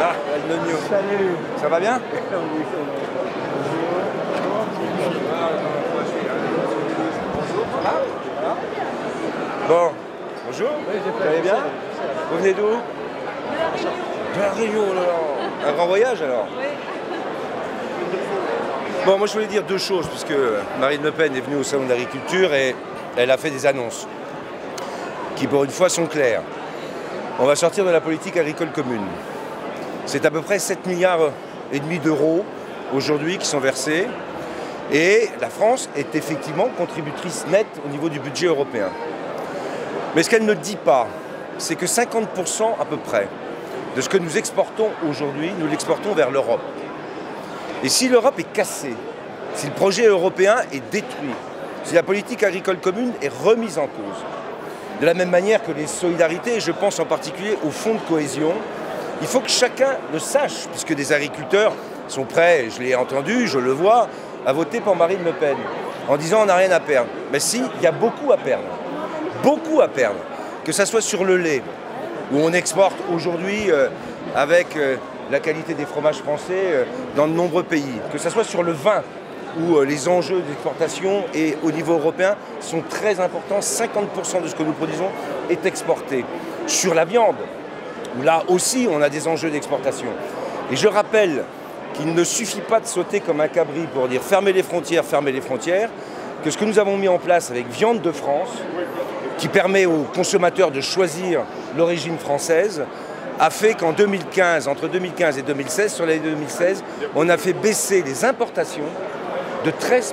Ah, le Nio. Salut. Ça va bien? Bon, bonjour, vous allez bien? Vous venez d'où? De La Réunion, là. Un grand voyage alors? Oui. Bon, moi je voulais dire deux choses, puisque Marine Le Pen est venue au Salon de l'Agriculture et elle a fait des annonces qui pour une fois sont claires. On va sortir de la politique agricole commune. C'est à peu près 7,5 milliards d'euros aujourd'hui qui sont versés. Et la France est effectivement contributrice nette au niveau du budget européen. Mais ce qu'elle ne dit pas, c'est que 50% à peu près de ce que nous exportons aujourd'hui, nous l'exportons vers l'Europe. Et si l'Europe est cassée, si le projet européen est détruit, si la politique agricole commune est remise en cause, de la même manière que les solidarités, et je pense en particulier au fonds de cohésion, il faut que chacun le sache, puisque des agriculteurs sont prêts, je l'ai entendu, je le vois, à voter pour Marine Le Pen, en disant on n'a rien à perdre. Mais si, il y a beaucoup à perdre. Beaucoup à perdre. Que ça soit sur le lait, où on exporte aujourd'hui avec la qualité des fromages français dans de nombreux pays. Que ça soit sur le vin, où les enjeux d'exportation et au niveau européen sont très importants. 50% de ce que nous produisons est exporté. Sur la viande, où là aussi on a des enjeux d'exportation. Et je rappelle qu'il ne suffit pas de sauter comme un cabri pour dire fermer les frontières, que ce que nous avons mis en place avec Viande de France, qui permet aux consommateurs de choisir l'origine française, a fait qu'en 2015, entre 2015 et 2016, sur l'année 2016, on a fait baisser les importations de 13%.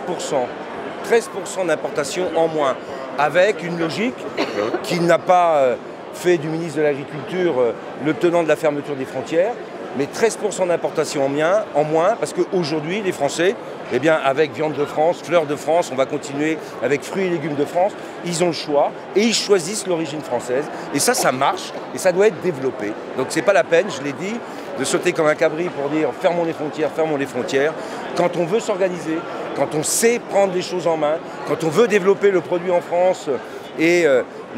13% d'importations en moins, avec une logique qui n'a pas fait du ministre de l'Agriculture le tenant de la fermeture des frontières, mais 13% d'importation en moins, parce qu'aujourd'hui, les Français, eh bien, avec Viande de France, Fleurs de France, on va continuer avec Fruits et Légumes de France, ils ont le choix et ils choisissent l'origine française. Et ça marche et ça doit être développé. Donc c'est pas la peine, je l'ai dit, de sauter comme un cabri pour dire fermons les frontières. Quand on veut s'organiser, quand on sait prendre les choses en main, quand on veut développer le produit en France et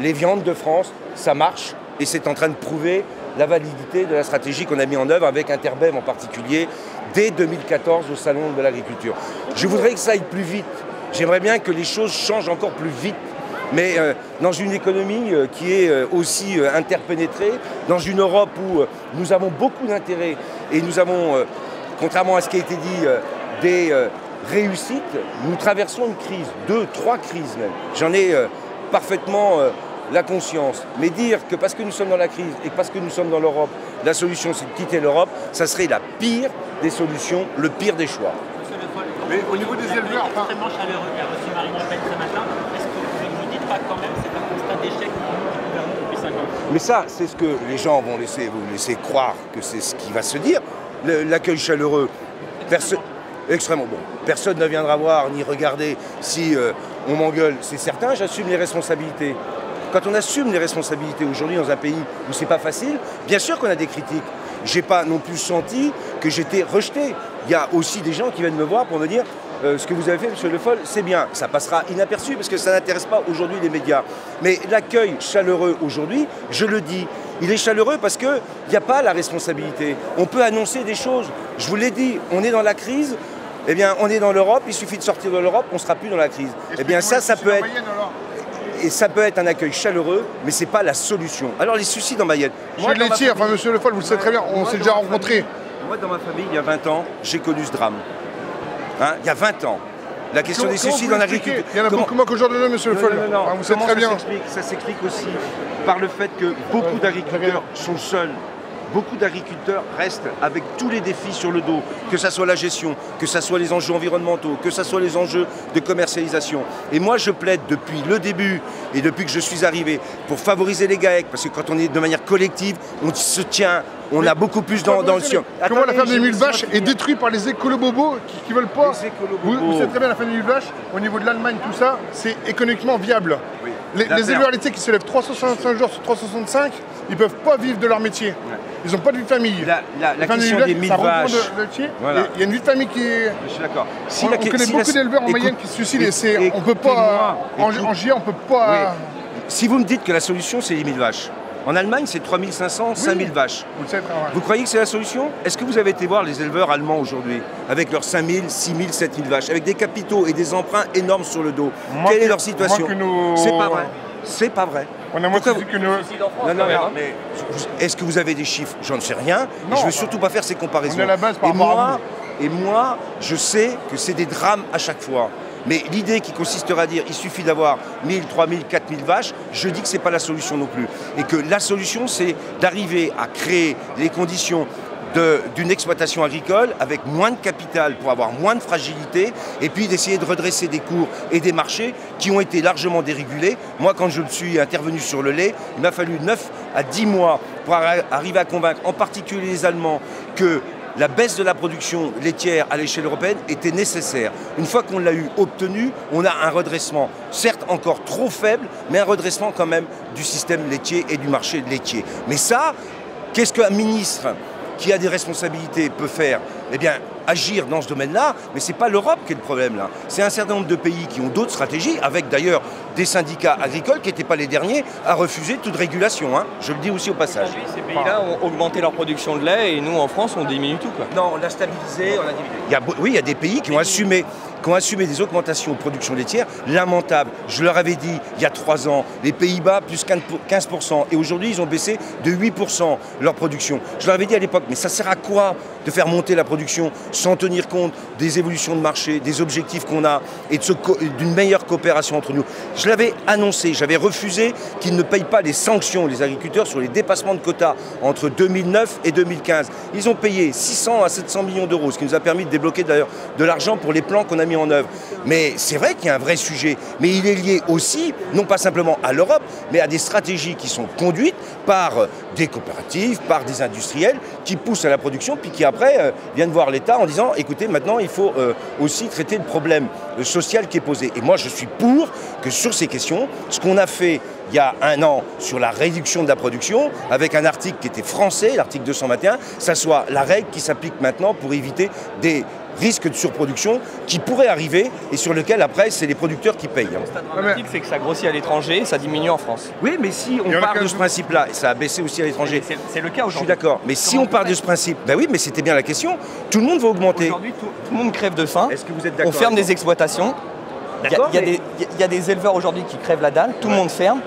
les viandes de France, ça marche et c'est en train de prouver la validité de la stratégie qu'on a mis en œuvre avec Interbev en particulier dès 2014 au Salon de l'Agriculture. Je voudrais que ça aille plus vite. J'aimerais bien que les choses changent encore plus vite. Mais dans une économie qui est aussi interpénétrée, dans une Europe où nous avons beaucoup d'intérêt et nous avons, contrairement à ce qui a été dit, des réussites, nous traversons une crise, 2, 3 crises même. J'en ai parfaitement la conscience. Mais dire que parce que nous sommes dans la crise et parce que nous sommes dans l'Europe, la solution c'est de quitter l'Europe, ça serait la pire des solutions, le pire des choix. Mais au niveau des éleveurs, extrêmement chaleureux qu'a reçu Marine Le Pen ce matin, est-ce que vous ne vous dites pas quand même c'est un constat d'échec du gouvernement depuis 5 ans? Mais ça, c'est ce que les gens vont vous laisser croire que c'est ce qui va se dire. L'accueil chaleureux, extrêmement bon. Personne ne viendra voir ni regarder si on m'engueule, c'est certain, j'assume les responsabilités. Quand on assume les responsabilités aujourd'hui dans un pays où c'est pas facile, bien sûr qu'on a des critiques. J'ai pas non plus senti que j'étais rejeté. Il y a aussi des gens qui viennent me voir pour me dire ce que vous avez fait, monsieur Le Foll, c'est bien. Ça passera inaperçu parce que ça n'intéresse pas aujourd'hui les médias. Mais l'accueil chaleureux aujourd'hui, je le dis, il est chaleureux parce qu'il n'y a pas la responsabilité. On peut annoncer des choses. Je vous l'ai dit, on est dans la crise. Eh bien, on est dans l'Europe, il suffit de sortir de l'Europe, on ne sera plus dans la crise. Eh bien, ça peut être... Et ça peut être un accueil chaleureux, mais ce n'est pas la solution. Alors les soucis dans Mayenne. Je les tire, enfin monsieur Le Foll, vous le savez très bien, on s'est déjà rencontrés. Moi, dans ma famille, il y a 20 ans, j'ai connu ce drame. Hein, il y a 20 ans. La question des suicides en agriculture. Il y en a beaucoup moins qu'aujourd'hui, monsieur Le Foll. Non. Vous savez très bien. Ça s'explique aussi par le fait que beaucoup d'agriculteurs sont seuls. Beaucoup d'agriculteurs restent avec tous les défis sur le dos, que ce soit la gestion, que ce soit les enjeux environnementaux, que ce soit les enjeux de commercialisation. Et moi, je plaide depuis le début et depuis que je suis arrivé pour favoriser les GAEC, parce que quand on est de manière collective, on se tient, on a beaucoup plus dans le sien. Comment la ferme des 1000 vaches est détruite par les écolo-bobos qui veulent pas. Vous savez très bien, la ferme des 1000 vaches, au niveau de l'Allemagne, tout ça, c'est économiquement viable. Oui. les éleveurs laitiers qui se lèvent 365 jours sur 365, ils peuvent pas vivre de leur métier. Ils n'ont pas de vie de famille. La question des 1000 vaches. Voilà. Il y a une vie de famille qui est... Je suis d'accord. On connaît beaucoup d'éleveurs en Mayenne qui se suicident et on peut pas... En GIA, on peut pas... Si vous me dites que la solution, c'est les 1000 vaches, en Allemagne, c'est 3500, 5000 vaches. Vous croyez que c'est la solution? Est-ce que vous avez été voir les éleveurs allemands aujourd'hui, avec leurs 5000, 6000, 7000 vaches, avec des capitaux et des emprunts énormes sur le dos? Quelle est leur situation? C'est pas vrai. C'est pas vrai. On a moins que nos... Non, mais est-ce que vous avez des chiffres? J'en sais rien. Et je ne veux surtout pas faire ces comparaisons. On est à la base par rapport à vous. Et moi, je sais que c'est des drames à chaque fois. Mais l'idée qui consisterait à dire il suffit d'avoir 1000, 3000, 4000 vaches, je dis que ce n'est pas la solution non plus. Et que la solution, c'est d'arriver à créer les conditions d'une exploitation agricole avec moins de capital pour avoir moins de fragilité et puis d'essayer de redresser des cours et des marchés qui ont été largement dérégulés. Moi, quand je suis intervenu sur le lait, il m'a fallu 9 à 10 mois pour arriver à convaincre en particulier les Allemands que la baisse de la production laitière à l'échelle européenne était nécessaire. Une fois qu'on l'a obtenu, on a un redressement, certes encore trop faible, mais un redressement quand même du système laitier et du marché laitier. Mais ça, qu'est-ce qu'un ministre qui a des responsabilités peut faire? Eh bien, agir dans ce domaine-là, mais ce n'est pas l'Europe qui est le problème là. C'est un certain nombre de pays qui ont d'autres stratégies, avec d'ailleurs des syndicats agricoles qui n'étaient pas les derniers à refuser toute régulation. Hein. Je le dis aussi au passage. Aujourd'hui, ces pays-là ont augmenté leur production de lait et nous, en France, on diminue tout, quoi. Non, on a stabilisé, on a diminué. Oui, il y a des pays qui ont assumé des augmentations de production laitière lamentables. Je leur avais dit il y a 3 ans, les Pays-Bas plus 15%, et aujourd'hui ils ont baissé de 8% leur production. Je leur avais dit à l'époque, mais ça sert à quoi de faire monter la production sans tenir compte des évolutions de marché, des objectifs qu'on a et d'une meilleure coopération entre nous? Je l'avais annoncé, j'avais refusé qu'ils ne payent pas les sanctions, les agriculteurs, sur les dépassements de quotas entre 2009 et 2015. Ils ont payé 600 à 700 millions d'euros, ce qui nous a permis de débloquer d'ailleurs de l'argent pour les plans qu'on a mis en œuvre. Mais c'est vrai qu'il y a un vrai sujet, mais il est lié aussi, non pas simplement à l'Europe, mais à des stratégies qui sont conduites par des coopératives, par des industriels qui poussent à la production, puis qui après viennent voir l'État en disant écoutez, maintenant il faut aussi traiter le problème social qui est posé. Et moi je suis pour que sur ces questions, ce qu'on a fait il y a 1 an sur la réduction de la production, avec un article qui était français, l'article 221, ça soit la règle qui s'applique maintenant pour éviter des risques de surproduction qui pourraient arriver et sur lequel après c'est les producteurs qui payent. Le constat dramatique, c'est que ça grossit à l'étranger, ça diminue en France. Oui, mais si on part de ce principe-là, et ça a baissé aussi à l'étranger. C'est le cas aujourd'hui. Je suis d'accord, mais si on part de ce principe, ben oui, mais c'était bien la question, tout le monde va augmenter. Aujourd'hui, tout le monde crève de faim. Est-ce que vous êtes d'accord? On ferme des exploitations. Il y a des éleveurs aujourd'hui qui crèvent la dalle, tout le monde ferme.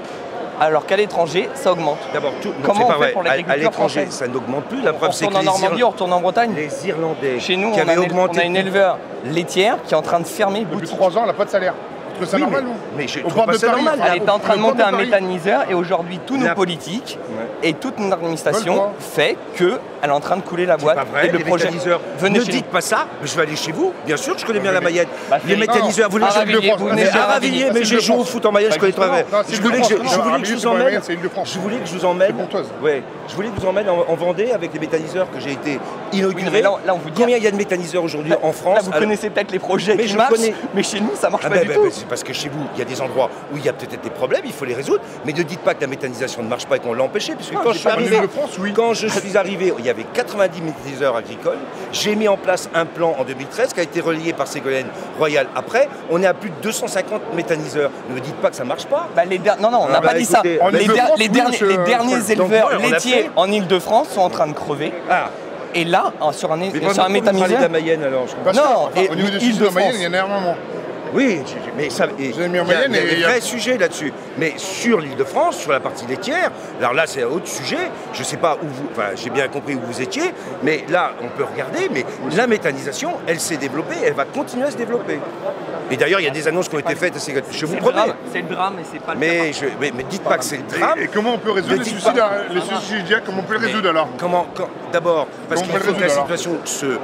Alors qu'à l'étranger, ça augmente. D'abord, comment on fait pour l'agriculture à l'étranger, française? ça n'augmente plus. La preuve, c'est que on retourne en Normandie, on retourne en Bretagne. Les Irlandais, chez nous, qui avaient augmenté, on a une éleveur laitière qui est en train de fermer. Depuis 3 ans, elle n'a pas de salaire. Tu trouves ça normal, non? Mais je trouve pas ça normal. Elle était en train de monter un méthaniseur et aujourd'hui, tous nos politiques et toute notre administration fait qu'elle est en train de couler la boîte. Pas vrai, et le projet. Ne dites pas ça, je vais aller chez vous. Bien sûr que je connais bien la Mayenne. Les méthaniseurs, vous les Aravilliers, mais j'ai joué au foot en Mayenne, je connais très bien. Je voulais que je vous emmène. Je voulais que je vous emmène. Je voulais que je vous emmène en Vendée avec les méthaniseurs que j'ai été inauguré. Combien il y a de méthaniseurs aujourd'hui en France? Vous connaissez peut-être les projets qui marchent, mais chez nous, ça marche pas du tout. C'est parce que chez vous, il y a des endroits où il y a peut-être des problèmes, il faut les résoudre. Mais ne dites pas que la méthanisation ne marche pas et qu'on l'a empêché. Parce que quand je suis arrivé, il y avait 90 méthaniseurs agricoles. J'ai mis en place un plan en 2013 qui a été relayé par Ségolène Royal. Après, on est à plus de 250 méthaniseurs. Ne me dites pas que ça ne marche pas. Non, on n'a pas dit ça. Les derniers éleveurs laitiers en Ile-de-France sont en train de crever. Et là, sur un méthaniseur. De la Mayenne alors. Non, au niveau de la Mayenne, il y en a énormément. Oui, mais ça, il y a des vrais sujets là-dessus. Mais sur l'Île-de-France, sur la partie laitière, alors là c'est un autre sujet, je ne sais pas où vous, enfin j'ai bien compris où vous étiez, mais là on peut regarder, mais la méthanisation, elle s'est développée, elle va continuer à se développer. Et d'ailleurs il y a des annonces qui ont été faites, je vous promets. C'est le drame et c'est pas le mais dites pas que c'est le drame. Et comment on peut résoudre les suicides, comment on peut le résoudre alors? D'abord, parce qu'il faut que la situation se...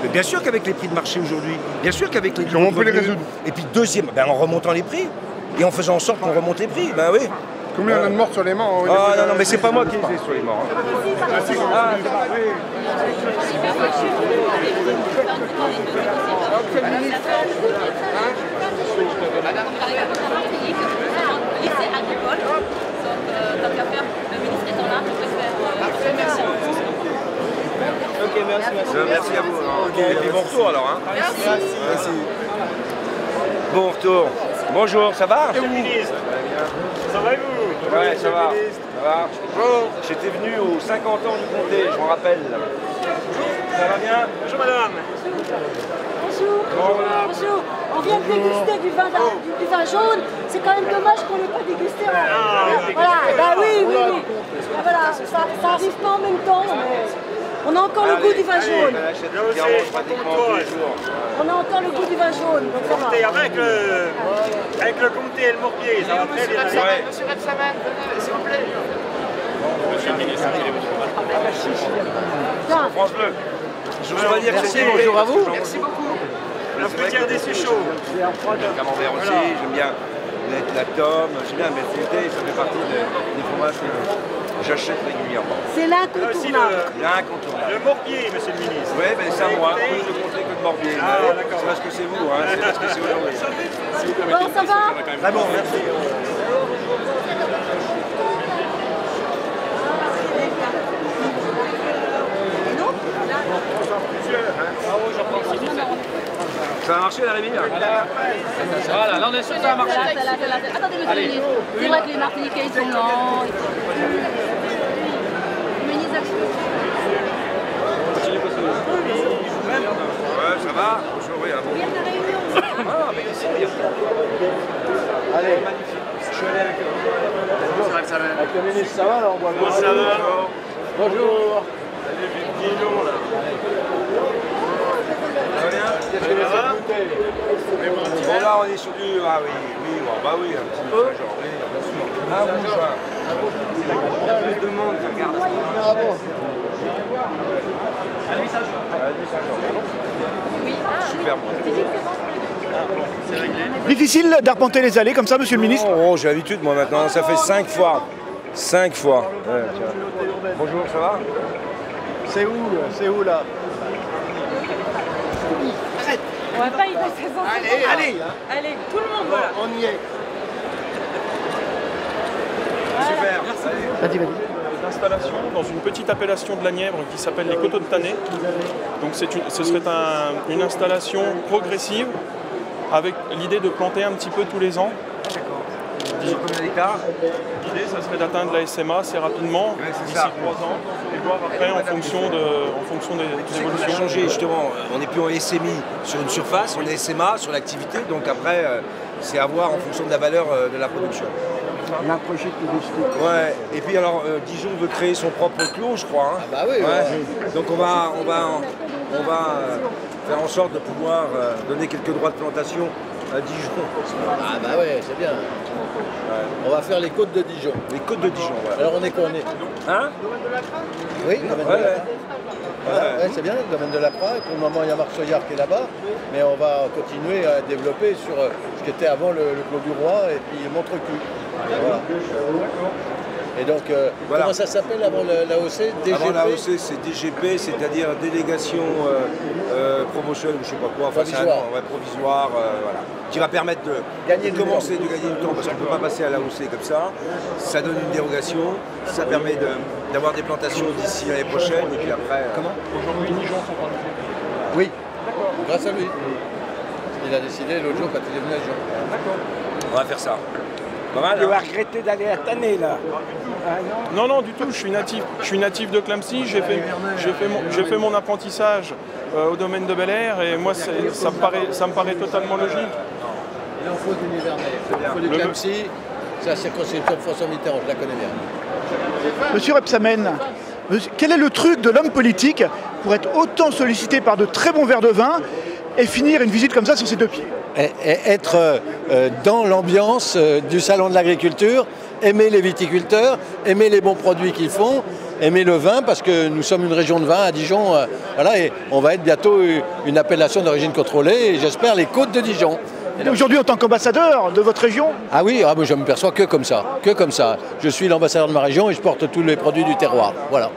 Mais bien sûr qu'avec les prix de marché aujourd'hui, bien sûr qu'avec les... Comment on peut les résoudre? Et puis deuxième, en remontant les prix et en faisant en sorte qu'on remonte les prix, oui. Combien on a de morts sur les morts? Non, mais c'est pas moi qui les ai sur les morts. retour alors. Hein. Merci. Bon retour. Bonjour, ça va? Monsieur le ministre, ça va et vous? Ouais, ça va. Ça va. J'étais venu aux 50 ans du comté, je m'en rappelle. Ça va bien? Bonjour madame. Bonjour. Bonjour. On vient de déguster du vin jaune. C'est quand même dommage qu'on n'ait pas dégusté. Voilà, bah oui. Ah, voilà, ça arrive pas en même temps. Mais on a encore le goût du vin jaune. On a encore le goût du vin jaune. Donc ça va. Avec le comté et le morbier, ça va très bien. Monsieur Repsamen, s'il vous plaît. Monsieur le ministre, France Bleu. Je voudrais dire que c'est bonjour à vous. Merci beaucoup. La fruitière des Suchots. Le camembert aussi, j'aime bien la tome, j'aime bien, mais le thé, ça fait partie des fromages que j'achète régulièrement. C'est l'incontournable. L'incontournable. Le morbier, monsieur le ministre. Oui, ben c'est à moi, plus de comté que de morbier. C'est parce que c'est vous, hein, c'est parce que c'est aujourd'hui. Bon, ça va? Très bon, merci. Ça va marcher la Rémi? Voilà, là on est sûr que ça va marcher. Attendez, monsieur le ministre. C'est vrai que les Martiniquais ils sont lents. Ouais, ça va? Bonjour, oui, bon. Bien de réunion. Ah, mais c'est bien. Allez, magnifique. Je suis allé avec eux. Avec le ministre, ça va là? On voit bien. Ça va? Bonjour. Ça va bien? Qu'est-ce que vous avez goûté? Bon, là, on est sur du... Ah oui, bah oui, un petit peu, genre, oui, bien sûr. Ah, bonjour. Il y a plus de monde qui regarde. Ah bon? Super, moi. Difficile d'arpenter les allées comme ça, monsieur le ministre? Oh, j'ai l'habitude, moi, maintenant. Ça fait 5 fois. 5 fois. Ouais, bonjour, ça va? C'est où là? On va pas y passer sans. Allez, Allez, tout le monde, voilà. on y est. Super. Vas-y. Installation dans une petite appellation de la Nièvre qui s'appelle les Coteaux de Tanais. Donc ce serait une installation progressive avec l'idée de planter un petit peu tous les ans. Combien d'hectares? L'idée, ça serait d'atteindre la SMA assez rapidement, d'ici 3 ans, et voir après en fonction des évolutions. Changer, justement, on n'est plus en SMI sur une surface, on est SMA sur l'activité, donc après, c'est à voir en fonction de la valeur de la production. Un projet touristique. Ouais, et puis alors, Dijon veut créer son propre clos, je crois. Hein. Ah bah oui, ouais. Donc on va faire en sorte de pouvoir donner quelques droits de plantation à Dijon. Ah bah ouais, c'est bien. Ouais. On va faire les côtes de Dijon. Les côtes de Dijon, ouais. Alors on est quoi? Hein? Oui, domaine de la Croix. Ouais, c'est bien, le domaine de la Croix. Et pour le moment, il y a Marc Soyard qui est là-bas. Mais on va continuer à développer sur ce qui était avant le Clos du Roi et puis Montrecu. Voilà. Et donc, voilà. Comment ça s'appelle avant l'AOC? DGP? Avant l'AOC, c'est DGP, c'est-à-dire délégation promotion, je ne sais pas quoi, enfin, provisoire. Provisoire, voilà. Qui va permettre de gagner du temps, parce qu'on ne peut pas passer à l'AOC comme ça. Ça donne une dérogation, ça permet d'avoir des plantations d'ici l'année prochaine, et puis après... Comment? Aujourd'hui, Dijon sont en Oui, grâce à lui. Il a décidé l'autre jour quand il est venu à Dijon. On va faire ça. Pas mal, Tu hein? vas regretter d'aller à Tanais là. Non, du tout, je suis natif de Clamecy, j'ai fait mon apprentissage au domaine de Bel Air et moi ça me paraît totalement logique. Il en faut du Nivernais, il faut du Clamecy, c'est la circonscription de François Mitterrand, je la connais bien. Monsieur Repsamen, quel est le truc de l'homme politique pour être autant sollicité par de très bons verres de vin et finir une visite comme ça sur ses 2 pieds? Être dans l'ambiance du salon de l'agriculture, aimer les viticulteurs, aimer les bons produits qu'ils font, aimer le vin, parce que nous sommes une région de vin à Dijon, voilà, et on va être bientôt une appellation d'origine contrôlée, et j'espère les côtes de Dijon. Et aujourd'hui, en tant qu'ambassadeur de votre région? Ah oui, je me perçois que comme ça, que comme ça. Je suis l'ambassadeur de ma région et je porte tous les produits du terroir, voilà.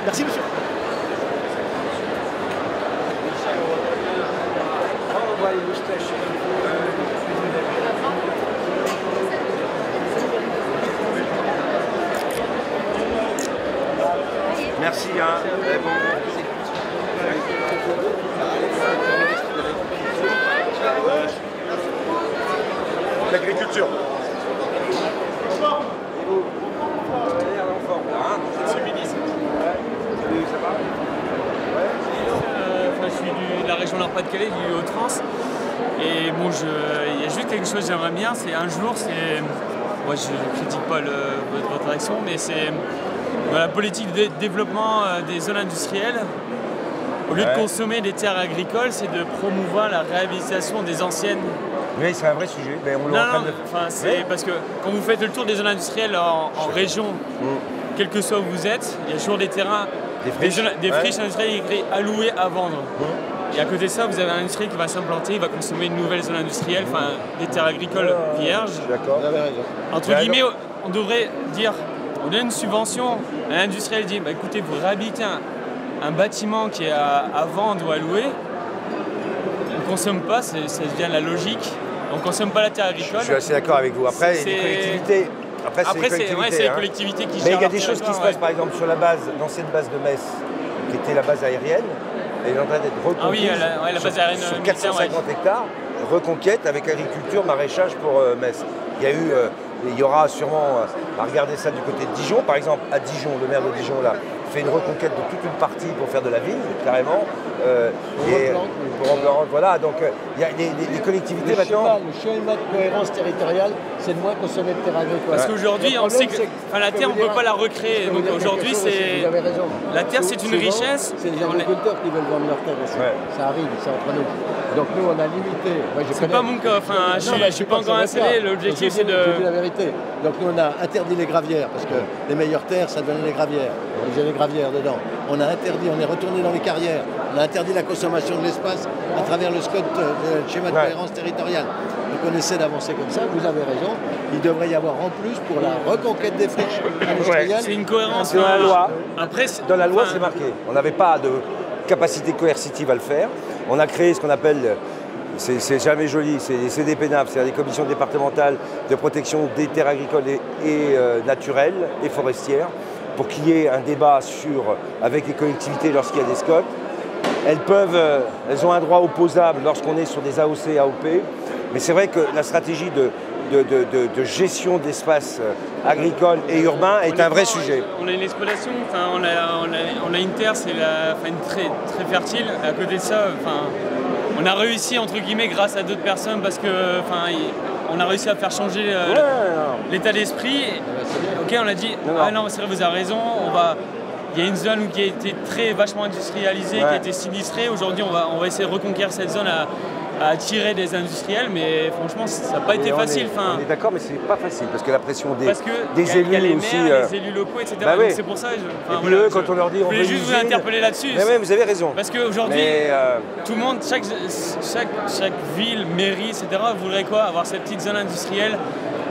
Merci, monsieur. Merci, hein. Bon. l'agriculture. Je suis de la région Nord-Pas-de-Calais, du Hauts-de-France. Et bon, il y a juste quelque chose que j'aimerais bien, c'est un jour, moi je ne critique pas votre action, mais c'est la politique de développement des zones industrielles. Au lieu de consommer des terres agricoles, c'est de promouvoir la réhabilitation des anciennes. Oui, c'est un vrai sujet. Mais on c'est parce que quand vous faites le tour des zones industrielles en région, quel que soit où vous êtes, il y a toujours des terrains, des friches industrielles allouées à vendre. Et à côté de ça, vous avez un industriel qui va s'implanter, il va consommer une nouvelle zone industrielle, enfin des terres agricoles vierges. D'accord. Entre guillemets, on devrait dire, on donne une subvention, un industriel dit, bah, écoutez, vous réhabilitez un bâtiment qui est à vendre ou à louer, on ne consomme pas, ça devient la logique, on ne consomme pas la terre agricole. Je suis assez d'accord avec vous. Après, les collectivités... Après, c'est les collectivités qui gèrent. Mais il y a des choses qui se passent, par exemple, sur la base, l'ancienne base de Metz, qui était la base aérienne, elle est en train d'être reconquise la base aérienne sur 450 hectares, reconquête avec agriculture, maraîchage pour Metz. Il y aura sûrement, à regarder ça du côté de Dijon, par exemple, à Dijon, le maire de Dijon, là, fait une reconquête de toute une partie pour faire de la ville, carrément. Voilà, donc il y a des collectivités maintenant. Le schéma de cohérence territoriale, c'est de moins consommer de terre agricole. Parce qu'aujourd'hui, on sait que la terre, on ne peut pas la recréer. Donc aujourd'hui, la terre, c'est une richesse. C'est les agriculteurs qui veulent vendre leur terre aussi. Ça arrive, c'est entre nous. Donc nous, on a limité. C'est pas mon cas. Enfin, je ne suis pas encore installé. L'objectif, c'est de. Je dis la vérité. Donc nous, on a interdit les gravières parce que les meilleures terres, ça donnait les gravières. Il y a les gravières dedans. On a interdit, on est retourné dans les carrières. On a interdit la consommation de l'espace à travers le SCOT, le schéma de cohérence territoriale. Donc on essaie d'avancer comme ça, vous avez raison. Il devrait y avoir en plus pour la reconquête des friches industrielles. C'est une cohérence dans la loi. Dans la loi, c'est marqué. On n'avait pas de capacité coercitive à le faire. On a créé ce qu'on appelle, c'est jamais joli, c'est les CDPNAF, c'est-à-dire des commissions départementales de protection des terres agricoles et naturelles et forestières, pour qu'il y ait un débat avec les collectivités lorsqu'il y a des SCOT. Elles ont un droit opposable lorsqu'on est sur des AOC, AOP, mais c'est vrai que la stratégie de gestion d'espaces agricoles et urbains est un vrai sujet. On a une exploitation, on a une terre, c'est très, très fertile. À côté de ça, on a réussi entre guillemets grâce à d'autres personnes parce que on a réussi à faire changer l'état d'esprit. Ok, on a dit non, c'est vrai, vous avez raison, il y a une zone qui a été vachement industrialisée, qui a été sinistrée. Aujourd'hui, on va essayer de reconquérir cette zone à attirer des industriels, mais franchement, ça n'a pas été facile. On est d'accord, mais c'est pas facile, parce que la pression des élus il y a les maires, aussi... les élus locaux, etc. Bah donc c'est pour ça... et puis eux, quand on leur dit... Je voulais juste vous interpeller là-dessus. Mais oui, vous avez raison. Parce qu'aujourd'hui, tout le monde, chaque ville, mairie, etc., voudrait quoi? Avoir cette petite zone industrielle,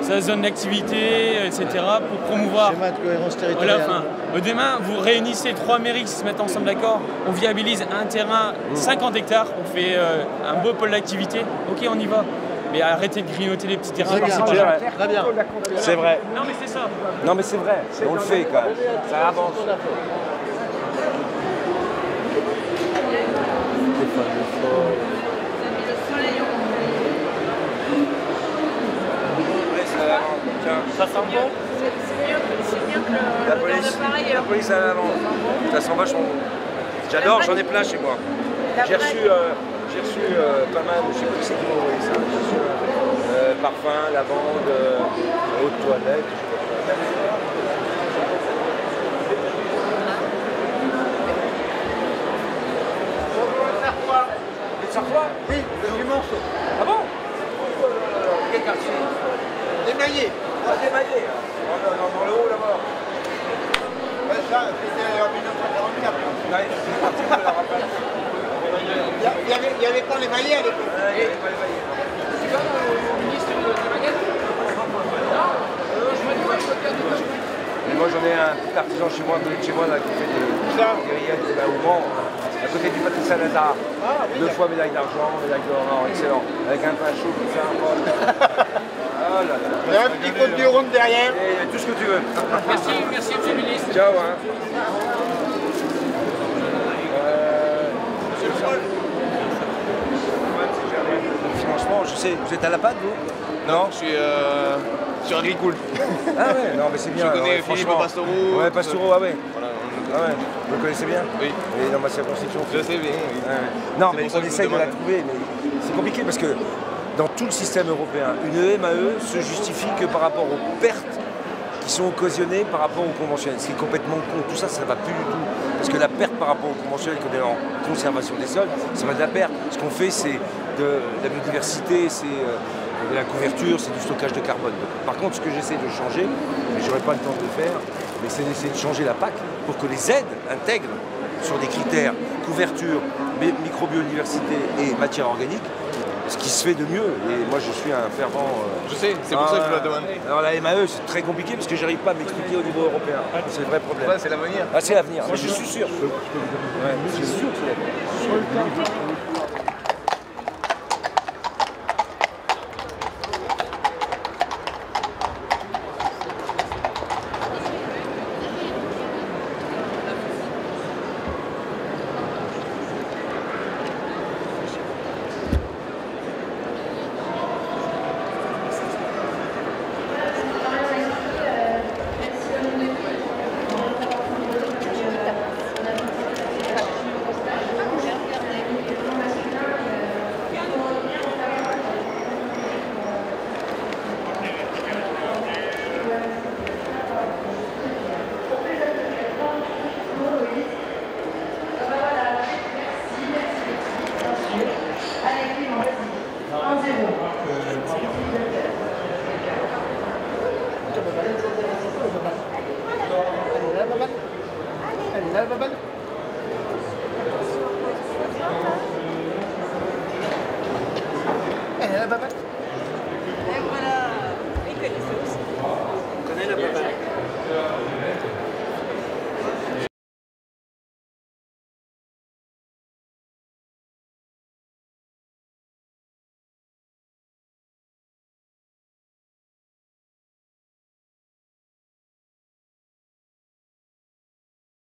sa zone d'activité, etc., pour promouvoir... Schéma de cohérence territoriale. Demain, vous réunissez 3 mairies qui se mettent ensemble d'accord, on viabilise un terrain, 50 hectares, on fait un beau pôle d'activité, ok, on y va. Mais arrêtez de grignoter les petits terrains. Très bien. C'est vrai. Non mais c'est ça. Non mais c'est vrai, on le fait quand même. Ça avance. Ça sent bon. La police à l'avant. Ça sent vachement bon. J'adore, j'en ai plein chez moi. J'ai reçu pas mal, je sais pas qui c'est qui m'a envoyé ça. J'ai reçu parfum, lavande, eau de toilette. Oui, du morceau. Ah bon? Quel quartier? Démaillé. Démaillé. Dans le haut là-bas. Ouais, ça, c'était en 1944. Ouais, c'est parti de la rappel. Il n'y avait pas les maillets à l'époque. Il n'y avait pas les maillets. Tu vas au ministre de la baguette? Non, je me dis, mais moi j'en ai un petit artisan chez moi, chez moi là, qui fait des grillettes au Mans, à côté du pâté Saint-Lazare. Ah, oui, 2 fois médaille d'argent, médaille d'or, excellent. Avec un pain chaud comme ça. Oh là là. Il y a un petit côte du Rhône derrière. Et tout ce que tu veux. merci, monsieur le ministre. Ciao. Hein. Financement, je sais, vous êtes à la patte vous? Non, je suis agricole. Ah ouais, non mais c'est bien. Je connais Philippe Pastoureau. Ouais, Pastoureau, ah ouais. Voilà, ah ouais. Vous le connaissez bien? Oui. Et dans ma circonscription. Je sais bien, oui. Ouais. Non, mais on essaye de la trouver, mais c'est compliqué parce que dans tout le système européen, une MAE se justifie que par rapport aux pertes qui sont occasionnées par rapport aux conventionnels. Ce qui est complètement con. Tout ça, ça ne va plus du tout. Parce que la perte par rapport aux conventionnels qu'on est en conservation des sols, ça va de la perte. Ce qu'on fait, c'est de la biodiversité, c'est de la couverture, c'est du stockage de carbone. Donc, par contre, ce que j'essaie de changer, mais je n'aurai pas le temps de le faire, mais c'est d'essayer de changer la PAC pour que les aides intègrent sur des critères couverture, microbiodiversité et matière organique, ce qui se fait de mieux. Et moi, je suis un fervent... Je sais, c'est pour ça que je la demande. Alors la MAE, c'est très compliqué parce que j'arrive pas à m'expliquer au niveau européen. C'est le vrai problème. Ouais, c'est l'avenir. Ah, c'est l'avenir. Je suis sûr. Je suis sûr que c'est l'avenir.